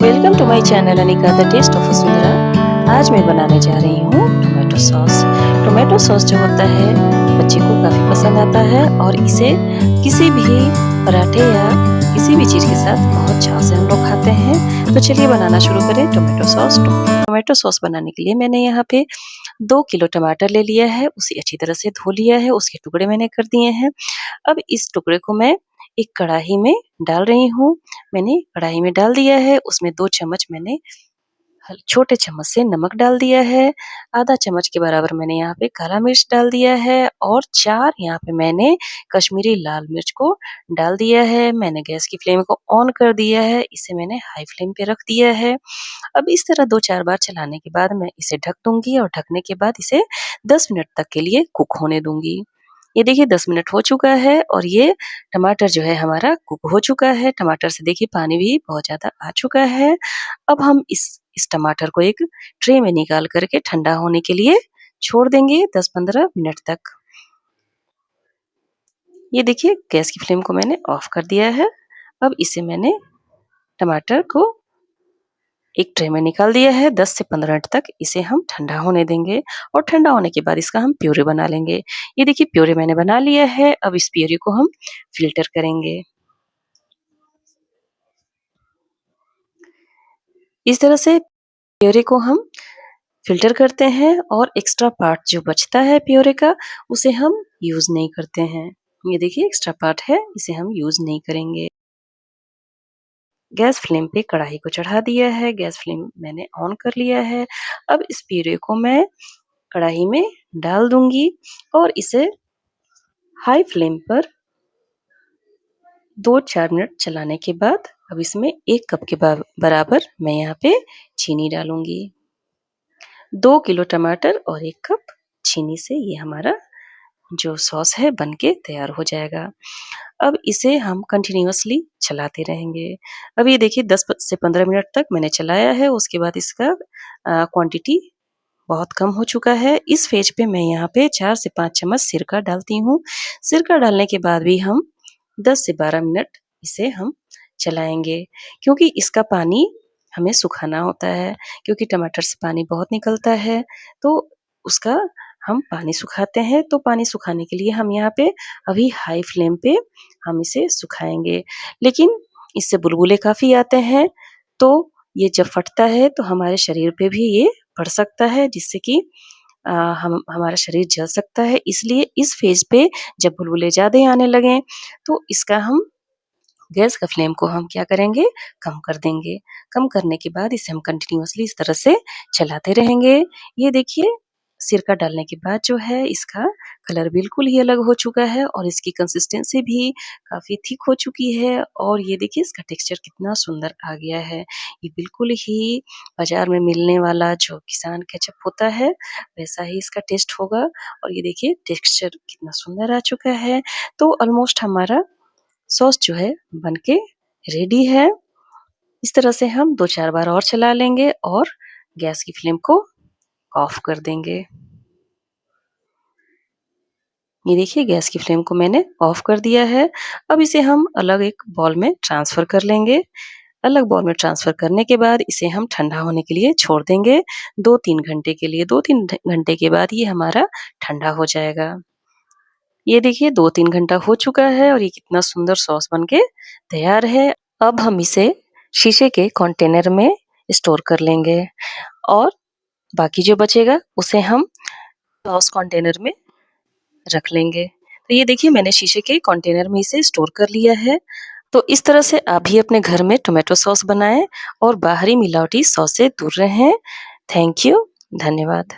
Welcome to my channel Anika the taste of Vasundhara. आज मैं बनाने जा रही हूँ टोमेटो सॉस। टोमेटो सॉस जो होता है बच्चे को काफ़ी पसंद आता है और इसे किसी भी पराठे या किसी भी चीज़ के साथ बहुत चाव से हम लोग खाते हैं। तो चलिए बनाना शुरू करें टोमेटो सॉस। टोमेटो सॉस बनाने के लिए मैंने यहाँ पे 2 किलो टमाटर ले लिया है, उसे अच्छी तरह से धो लिया है, उसके टुकड़े मैंने कर दिए हैं। अब इस टुकड़े को मैं एक कढ़ाई में डाल रही हूँ। मैंने कढ़ाई में डाल दिया है, उसमें 2 चम्मच मैंने छोटे चम्मच से नमक डाल दिया है, आधा चम्मच के बराबर मैंने यहाँ पे काला मिर्च डाल दिया है और 4 यहाँ पे मैंने कश्मीरी लाल मिर्च को डाल दिया है। मैंने गैस की फ्लेम को ऑन कर दिया है, इसे मैंने हाई फ्लेम पे रख दिया है। अब इस तरह 2-4 बार चलाने के बाद मैं इसे ढक दूँगी और ढकने के बाद इसे 10 मिनट तक के लिए कुक होने दूँगी। ये देखिए 10 मिनट हो चुका है और ये टमाटर जो है हमारा कुक हो चुका है। टमाटर से देखिए पानी भी बहुत ज़्यादा आ चुका है। अब हम इस टमाटर को एक ट्रे में निकाल कर के ठंडा होने के लिए छोड़ देंगे 10-15 मिनट तक। ये देखिए गैस की फ्लेम को मैंने ऑफ कर दिया है। अब इसे मैंने टमाटर को एक ट्रे में निकाल दिया है। 10 से 15 मिनट तक इसे हम ठंडा होने देंगे और ठंडा होने के बाद इसका हम प्यूरी बना लेंगे। ये देखिए प्यूरी मैंने बना लिया है। अब इस प्यूरी को हम फ़िल्टर करेंगे। इस तरह से प्यूरी को हम फ़िल्टर करते हैं और एक्स्ट्रा पार्ट जो बचता है प्यूरी का, उसे हम यूज़ नहीं करते हैं। ये देखिए एक्स्ट्रा पार्ट है, इसे हम यूज़ नहीं करेंगे। गैस फ्लेम पे कढ़ाई को चढ़ा दिया है, गैस फ्लेम मैंने ऑन कर लिया है। अब इस प्यूरी को मैं कढ़ाई में डाल दूँगी और इसे हाई फ्लेम पर 2-4 मिनट चलाने के बाद अब इसमें 1 कप के बराबर मैं यहाँ पे चीनी डालूँगी। 2 किलो टमाटर और 1 कप चीनी से ये हमारा जो सॉस है बन के तैयार हो जाएगा। अब इसे हम कंटिन्यूअसली चलाते रहेंगे। अब ये देखिए 10 से 15 मिनट तक मैंने चलाया है, उसके बाद इसका क्वांटिटी बहुत कम हो चुका है। इस फेज पे मैं यहाँ पे 4 से 5 चम्मच सिरका डालती हूँ। सिरका डालने के बाद भी हम 10 से 12 मिनट इसे हम चलाएँगे, क्योंकि इसका पानी हमें सुखाना होता है, क्योंकि टमाटर से पानी बहुत निकलता है, तो उसका हम पानी सुखाते हैं। तो पानी सुखाने के लिए हम यहाँ पे अभी हाई फ्लेम पे हम इसे सुखाएँगे। लेकिन इससे बुलबुले काफ़ी आते हैं, तो ये जब फटता है तो हमारे शरीर पे भी ये पड़ सकता है, जिससे कि हम हमारा शरीर जल सकता है। इसलिए इस फेज़ पे जब बुलबुले ज़्यादा आने लगें, तो इसका हम गैस का फ्लेम को हम क्या करेंगे, कम कर देंगे। कम करने के बाद इसे हम कंटिन्यूअसली इस तरह से चलाते रहेंगे। ये देखिए सिरका डालने के बाद जो है इसका कलर बिल्कुल ही अलग हो चुका है और इसकी कंसिस्टेंसी भी काफ़ी थिक हो चुकी है और ये देखिए इसका टेक्सचर कितना सुंदर आ गया है। ये बिल्कुल ही बाज़ार में मिलने वाला जो किसान केचअप होता है, वैसा ही इसका टेस्ट होगा और ये देखिए टेक्सचर कितना सुंदर आ चुका है। तो ऑलमोस्ट हमारा सॉस जो है बनके रेडी है। इस तरह से हम 2-4 बार और चला लेंगे और गैस की फ्लेम को ऑफ कर देंगे। ये देखिए गैस की फ्लेम को मैंने ऑफ कर दिया है। अब इसे हम अलग एक बाउल में ट्रांसफ़र कर लेंगे। अलग बाउल में ट्रांसफ़र करने के बाद इसे हम ठंडा होने के लिए छोड़ देंगे 2-3 घंटे के लिए। 2-3 घंटे के बाद ये हमारा ठंडा हो जाएगा। ये देखिए 2-3 घंटा हो चुका है और ये कितना सुंदर सॉस बन के तैयार है। अब हम इसे शीशे के कंटेनर में स्टोर कर लेंगे और बाकी जो बचेगा उसे हम सॉस कंटेनर में रख लेंगे। तो ये देखिए मैंने शीशे के कंटेनर में इसे स्टोर कर लिया है। तो इस तरह से आप भी अपने घर में टोमेटो सॉस बनाएँ और बाहरी मिलावटी सॉस से दूर रहें। Thank you. धन्यवाद।